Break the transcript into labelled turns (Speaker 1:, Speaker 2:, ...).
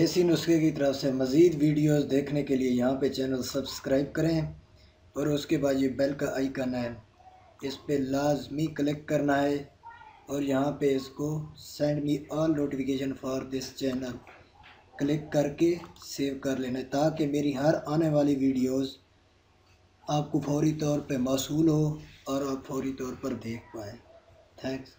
Speaker 1: देसी नुस्खे की तरफ से मज़ीद वीडियोस देखने के लिए यहाँ पे चैनल सब्सक्राइब करें और उसके बाद ये बेल का आइकन है, इस पे लाजमी क्लिक करना है और यहाँ पे इसको send me all notification for this channel click करके सेव कर लेना है, ताकि मेरी हर आने वाली वीडियोस आपको फौरी तौर पे मौसूल हो और आप फौरी तौर पर देख पाएँ। थैंक्स।